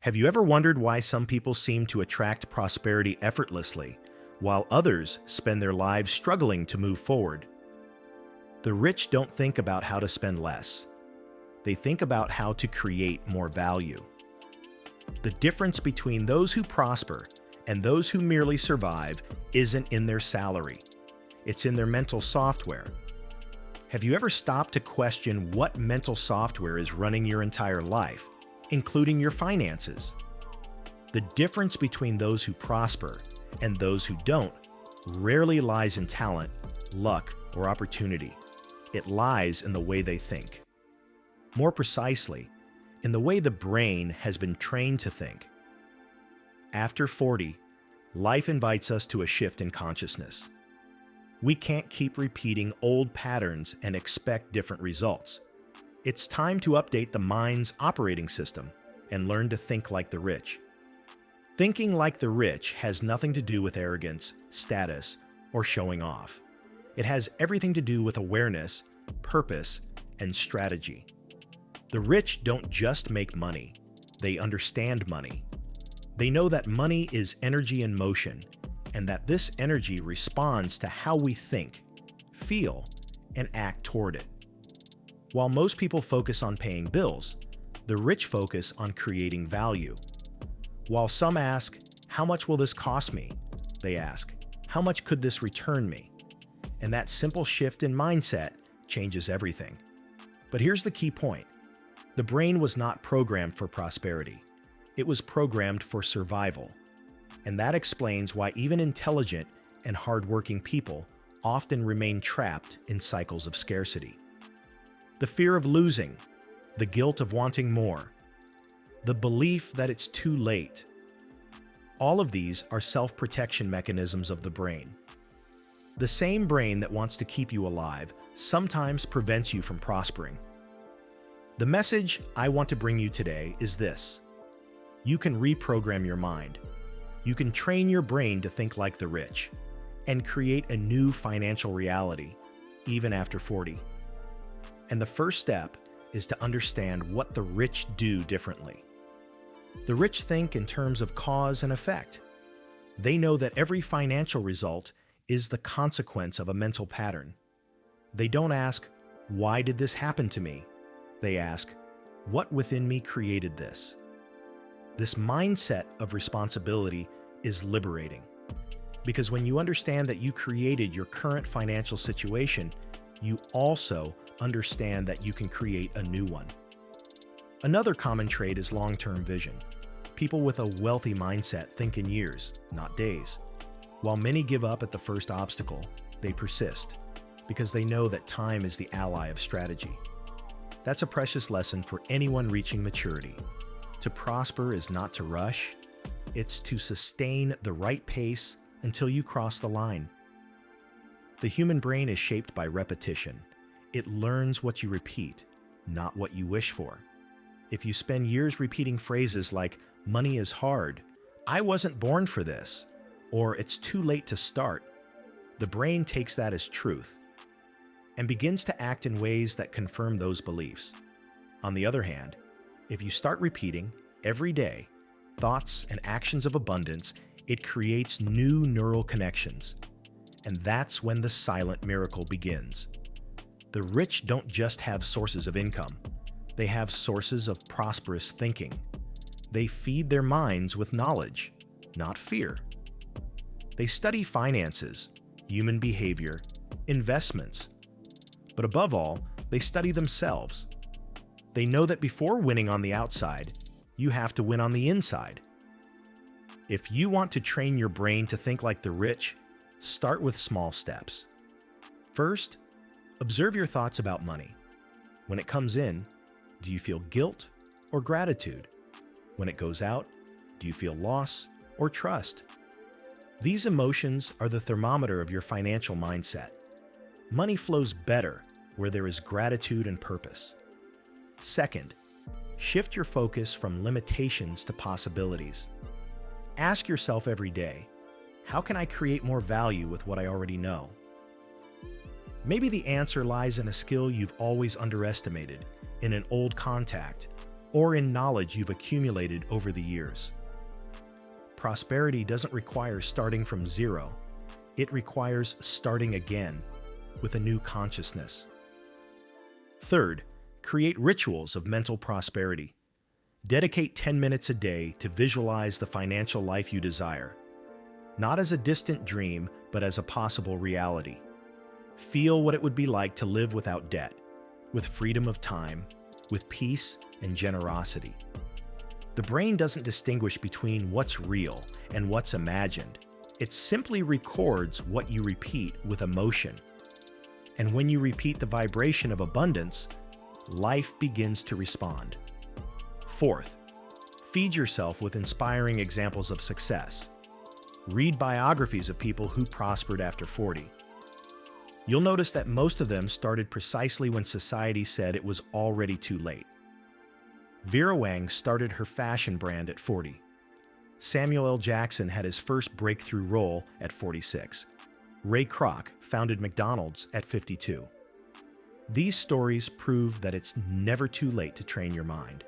Have you ever wondered why some people seem to attract prosperity effortlessly, while others spend their lives struggling to move forward? The rich don't think about how to spend less. They think about how to create more value. The difference between those who prosper and those who merely survive isn't in their salary. It's in their mental software. Have you ever stopped to question what mental software is running your entire life, including your finances? The difference between those who prosper and those who don't rarely lies in talent, luck, or opportunity. It lies in the way they think. More precisely, in the way the brain has been trained to think. After 40, life invites us to a shift in consciousness. We can't keep repeating old patterns and expect different results. It's time to update the mind's operating system and learn to think like the rich. Thinking like the rich has nothing to do with arrogance, status, or showing off. It has everything to do with awareness, purpose, and strategy. The rich don't just make money, they understand money. They know that money is energy in motion, and that this energy responds to how we think, feel, and act toward it. While most people focus on paying bills, the rich focus on creating value. While some ask, "How much will this cost me?" they ask, "How much could this return me?" And that simple shift in mindset changes everything. But here's the key point. The brain was not programmed for prosperity. It was programmed for survival. And that explains why even intelligent and hardworking people often remain trapped in cycles of scarcity. The fear of losing, the guilt of wanting more, the belief that it's too late. All of these are self-protection mechanisms of the brain. The same brain that wants to keep you alive sometimes prevents you from prospering. The message I want to bring you today is this: you can reprogram your mind. You can train your brain to think like the rich and create a new financial reality, even after 40. And the first step is to understand what the rich do differently. The rich think in terms of cause and effect. They know that every financial result is the consequence of a mental pattern. They don't ask, "Why did this happen to me?" They ask, "What within me created this?" This mindset of responsibility is liberating, because when you understand that you created your current financial situation, you also understand that you can create a new one. Another common trait is long-term vision. People with a wealthy mindset think in years, not days. While many give up at the first obstacle, they persist, because they know that time is the ally of strategy. That's a precious lesson for anyone reaching maturity. To prosper is not to rush, it's to sustain the right pace until you cross the line. The human brain is shaped by repetition. It learns what you repeat, not what you wish for. If you spend years repeating phrases like, "Money is hard," "I wasn't born for this," or "It's too late to start," the brain takes that as truth and begins to act in ways that confirm those beliefs. On the other hand, if you start repeating every day thoughts and actions of abundance, it creates new neural connections. And that's when the silent miracle begins. The rich don't just have sources of income. They have sources of prosperous thinking. They feed their minds with knowledge, not fear. They study finances, human behavior, investments. But above all, they study themselves. They know that before winning on the outside, you have to win on the inside. If you want to train your brain to think like the rich, start with small steps. First, observe your thoughts about money. When it comes in, do you feel guilt or gratitude? When it goes out, do you feel loss or trust? These emotions are the thermometer of your financial mindset. Money flows better where there is gratitude and purpose. Second, shift your focus from limitations to possibilities. Ask yourself every day, how can I create more value with what I already know? Maybe the answer lies in a skill you've always underestimated, in an old contact, or in knowledge you've accumulated over the years. Prosperity doesn't require starting from zero. It requires starting again with a new consciousness. Third, create rituals of mental prosperity. Dedicate 10 minutes a day to visualize the financial life you desire, not as a distant dream, but as a possible reality. Feel what it would be like to live without debt, with freedom of time, with peace and generosity. The brain doesn't distinguish between what's real and what's imagined. It simply records what you repeat with emotion. And when you repeat the vibration of abundance, life begins to respond. Fourth, feed yourself with inspiring examples of success. Read biographies of people who prospered after 40. You'll notice that most of them started precisely when society said it was already too late. Vera Wang started her fashion brand at 40. Samuel L. Jackson had his first breakthrough role at 46. Ray Kroc founded McDonald's at 52. These stories prove that it's never too late to train your mind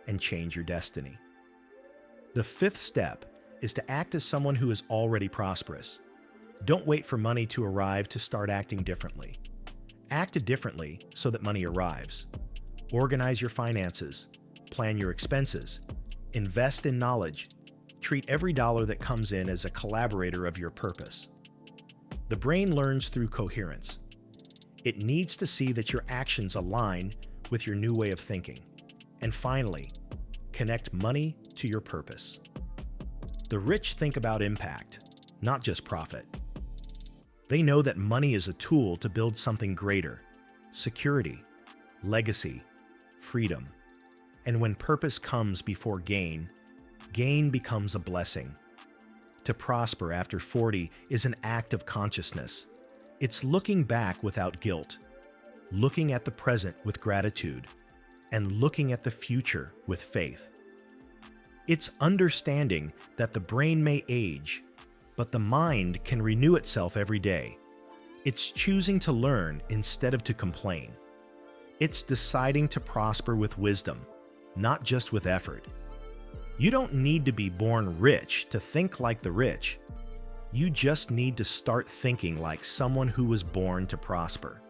and change your destiny. The fifth step is to act as someone who is already prosperous. Don't wait for money to arrive to start acting differently. Act differently so that money arrives. Organize your finances. Plan your expenses. Invest in knowledge. Treat every dollar that comes in as a collaborator of your purpose. The brain learns through coherence. It needs to see that your actions align with your new way of thinking. And finally, connect money to your purpose. The rich think about impact, not just profit. They know that money is a tool to build something greater: security, legacy, freedom. And when purpose comes before gain, gain becomes a blessing. To prosper after 40 is an act of consciousness. It's looking back without guilt, looking at the present with gratitude, and looking at the future with faith. It's understanding that the brain may age, but the mind can renew itself every day. It's choosing to learn instead of to complain. It's deciding to prosper with wisdom, not just with effort. You don't need to be born rich to think like the rich. You just need to start thinking like someone who was born to prosper.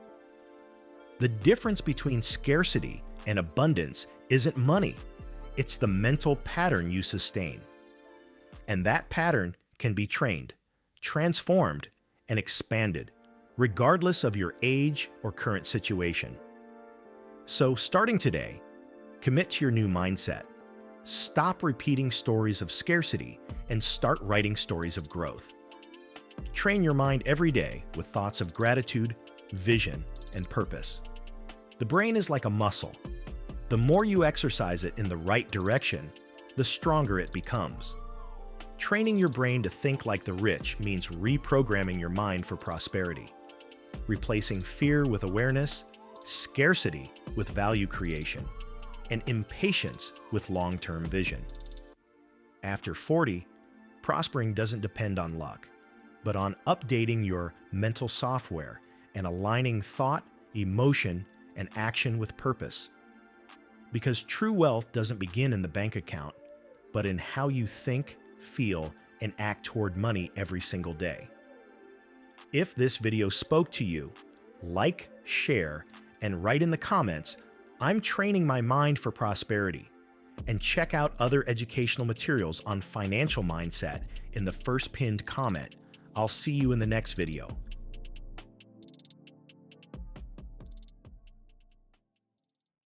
The difference between scarcity and abundance isn't money. It's the mental pattern you sustain. And that pattern can be trained, transformed, and expanded, regardless of your age or current situation. So, starting today, commit to your new mindset. Stop repeating stories of scarcity and start writing stories of growth. Train your mind every day with thoughts of gratitude, vision, and purpose. The brain is like a muscle. The more you exercise it in the right direction, the stronger it becomes. Training your brain to think like the rich means reprogramming your mind for prosperity, replacing fear with awareness, scarcity with value creation, and impatience with long-term vision. After 40, prospering doesn't depend on luck, but on updating your mental software and aligning thought, emotion, and action with purpose. Because true wealth doesn't begin in the bank account, but in how you think, feel, and act toward money every single day. If this video spoke to you, like, share, and write in the comments, "I'm training my mind for prosperity," and check out other educational materials on financial mindset in the first pinned comment. I'll see you in the next video.